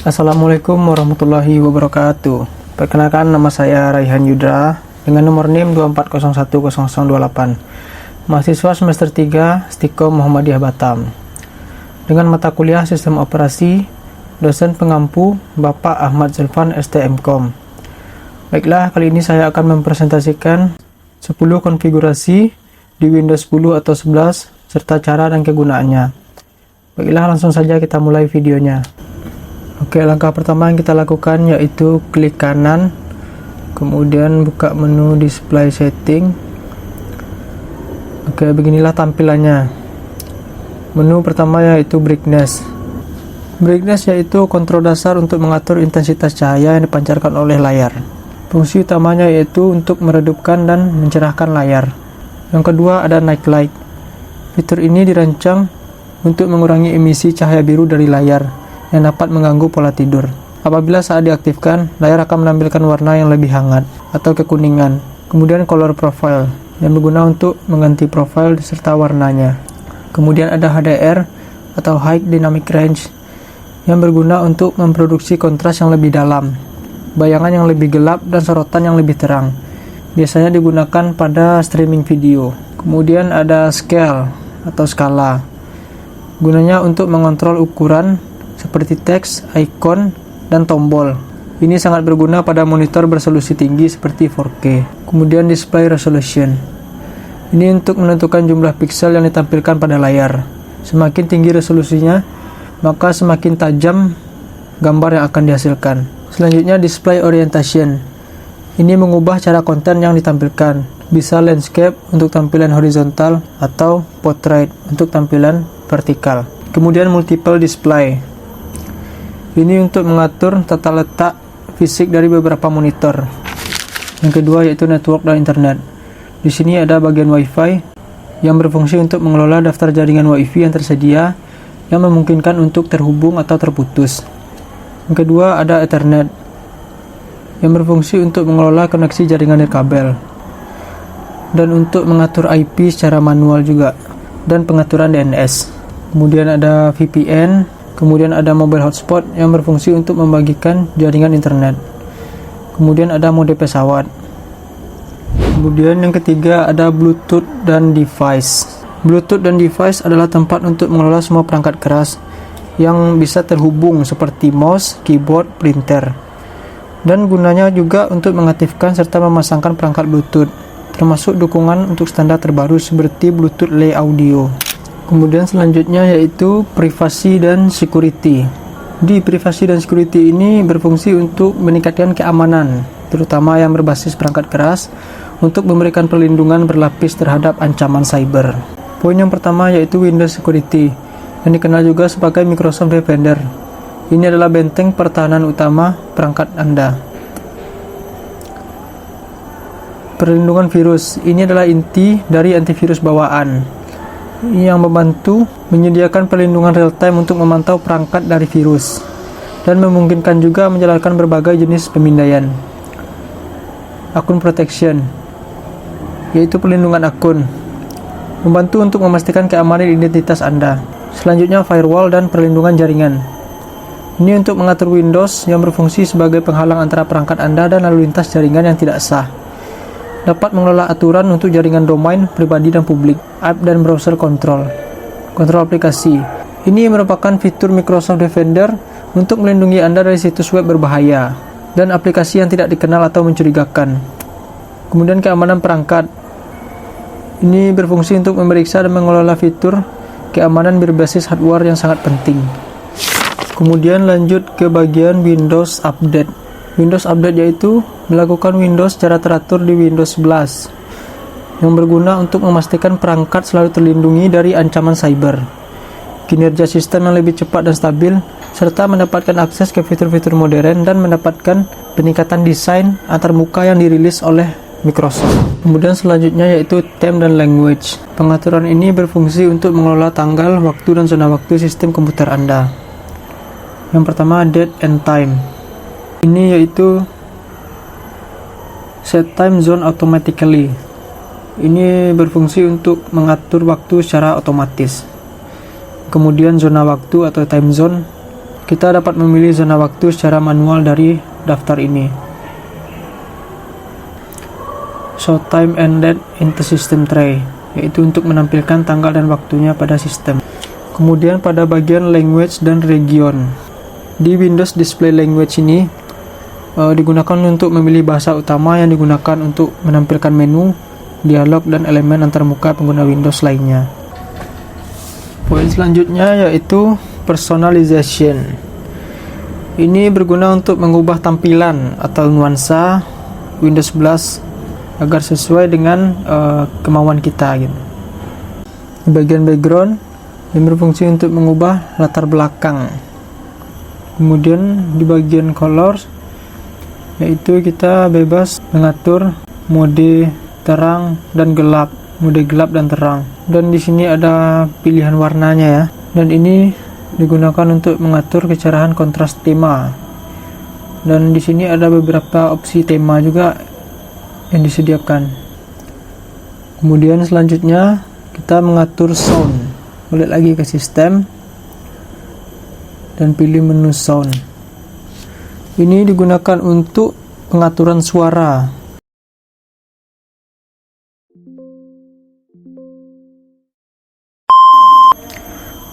Assalamualaikum warahmatullahi wabarakatuh. Perkenalkan, nama saya Raihan Yudra dengan nomor NIM 24010028. Mahasiswa semester 3 Stikom Muhammadiyah Batam. Dengan mata kuliah Sistem Operasi, dosen pengampu Bapak Ahmad Zulfan STMkom. Baiklah, kali ini saya akan mempresentasikan 10 konfigurasi di Windows 10 atau 11 serta cara dan kegunaannya. Baiklah, langsung saja kita mulai videonya. Oke, langkah pertama yang kita lakukan yaitu klik kanan, kemudian buka menu display setting. Oke, beginilah tampilannya. Menu pertama yaitu brightness. Brightness yaitu kontrol dasar untuk mengatur intensitas cahaya yang dipancarkan oleh layar. Fungsi utamanya yaitu untuk meredupkan dan mencerahkan layar. Yang kedua ada night light. Fitur ini dirancang untuk mengurangi emisi cahaya biru dari layar yang dapat mengganggu pola tidur. Apabila saat diaktifkan, layar akan menampilkan warna yang lebih hangat atau kekuningan. Kemudian color profile yang berguna untuk mengganti profil serta warnanya. Kemudian ada HDR atau High Dynamic Range yang berguna untuk memproduksi kontras yang lebih dalam, bayangan yang lebih gelap dan sorotan yang lebih terang. Biasanya digunakan pada streaming video. Kemudian ada scale atau skala. Gunanya untuk mengontrol ukuran seperti teks, icon, dan tombol. Ini sangat berguna pada monitor beresolusi tinggi seperti 4K. Kemudian display resolution. Ini untuk menentukan jumlah piksel yang ditampilkan pada layar. Semakin tinggi resolusinya, maka semakin tajam gambar yang akan dihasilkan. Selanjutnya display orientation. Ini mengubah cara konten yang ditampilkan. Bisa landscape untuk tampilan horizontal atau portrait untuk tampilan vertikal. Kemudian multiple display. Ini untuk mengatur tata letak fisik dari beberapa monitor. Yang kedua yaitu network dan internet. Di sini ada bagian WiFi yang berfungsi untuk mengelola daftar jaringan WiFi yang tersedia yang memungkinkan untuk terhubung atau terputus. Yang kedua ada Ethernet yang berfungsi untuk mengelola koneksi jaringan nirkabel dan untuk mengatur IP secara manual juga dan pengaturan DNS. Kemudian ada VPN. Kemudian ada mobile hotspot yang berfungsi untuk membagikan jaringan internet. Kemudian ada mode pesawat. Kemudian yang ketiga ada Bluetooth dan device. Bluetooth dan device adalah tempat untuk mengelola semua perangkat keras yang bisa terhubung seperti mouse, keyboard, printer. Dan gunanya juga untuk mengaktifkan serta memasangkan perangkat Bluetooth, termasuk dukungan untuk standar terbaru seperti Bluetooth Low Audio. Kemudian selanjutnya yaitu privasi dan security. Di privasi dan security ini berfungsi untuk meningkatkan keamanan, terutama yang berbasis perangkat keras, untuk memberikan perlindungan berlapis terhadap ancaman cyber. Poin yang pertama yaitu Windows Security, yang dikenal juga sebagai Microsoft Defender. Ini adalah benteng pertahanan utama perangkat Anda. Perlindungan virus, ini adalah inti dari antivirus bawaan yang membantu menyediakan perlindungan real-time untuk memantau perangkat dari virus dan memungkinkan juga menjalankan berbagai jenis pemindaian. Akun protection, yaitu perlindungan akun, membantu untuk memastikan keamanan identitas Anda. Selanjutnya firewall dan perlindungan jaringan. Ini untuk mengatur Windows yang berfungsi sebagai penghalang antara perangkat Anda dan lalu lintas jaringan yang tidak sah. Dapat mengelola aturan untuk jaringan domain, pribadi dan publik, app dan browser control. Kontrol aplikasi. Ini merupakan fitur Microsoft Defender untuk melindungi Anda dari situs web berbahaya dan aplikasi yang tidak dikenal atau mencurigakan. Kemudian keamanan perangkat. Ini berfungsi untuk memeriksa dan mengelola fitur keamanan berbasis hardware yang sangat penting. Kemudian lanjut ke bagian Windows Update. Windows Update yaitu melakukan Windows secara teratur di Windows 11 yang berguna untuk memastikan perangkat selalu terlindungi dari ancaman cyber, kinerja sistem yang lebih cepat dan stabil, serta mendapatkan akses ke fitur-fitur modern dan mendapatkan peningkatan desain antarmuka yang dirilis oleh Microsoft. Kemudian selanjutnya yaitu Time dan Language. Pengaturan ini berfungsi untuk mengelola tanggal, waktu, dan zona waktu sistem komputer Anda. Yang pertama, Date and Time. Ini yaitu Set Time Zone Automatically. Ini berfungsi untuk mengatur waktu secara otomatis. Kemudian zona waktu atau time zone Kita dapat memilih zona waktu secara manual dari daftar ini. Show time and date into system tray, yaitu untuk menampilkan tanggal dan waktunya pada sistem. Kemudian pada bagian language dan region. Di Windows Display Language ini digunakan untuk memilih bahasa utama yang digunakan untuk menampilkan menu, dialog, dan elemen antarmuka pengguna Windows lainnya. Poin selanjutnya yaitu personalization. Ini berguna untuk mengubah tampilan atau nuansa Windows 11 agar sesuai dengan kemauan kita gitu. Di bagian background yang berfungsi untuk mengubah latar belakang. Kemudian di bagian colors yaitu kita bebas mengatur mode terang dan gelap, mode gelap dan terang. Dan di sini ada pilihan warnanya ya. Dan ini digunakan untuk mengatur kecerahan kontras tema. Dan di sini ada beberapa opsi tema juga yang disediakan. Kemudian selanjutnya kita mengatur sound. Balik lagi ke sistem dan pilih menu sound. Ini digunakan untuk pengaturan suara.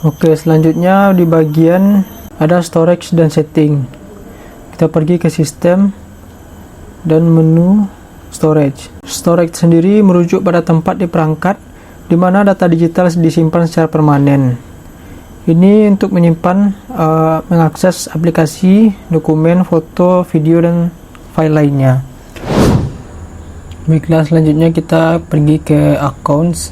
Oke, selanjutnya di bagian ada storage dan setting. Kita pergi ke sistem dan menu storage. Storage sendiri merujuk pada tempat di perangkat di mana data digital disimpan secara permanen. Ini untuk menyimpan, mengakses aplikasi, dokumen, foto, video, dan file lainnya. Baiklah, selanjutnya kita pergi ke accounts.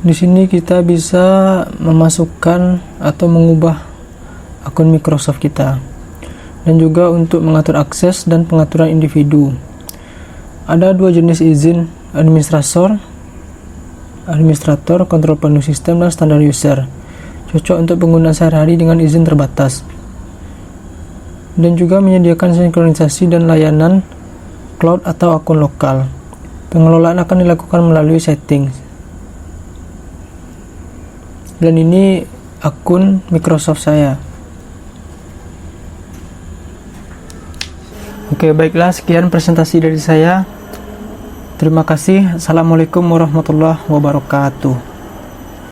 Di sini kita bisa memasukkan atau mengubah akun Microsoft kita, dan juga untuk mengatur akses dan pengaturan individu. Ada dua jenis izin: administrator, kontrol penuh sistem, dan standar user. Cocok untuk pengguna sehari-hari dengan izin terbatas. Dan juga menyediakan sinkronisasi dan layanan cloud atau akun lokal. Pengelolaan akan dilakukan melalui settings. Dan ini akun Microsoft saya. Oke, baiklah, sekian presentasi dari saya. Terima kasih. Assalamualaikum warahmatullahi wabarakatuh.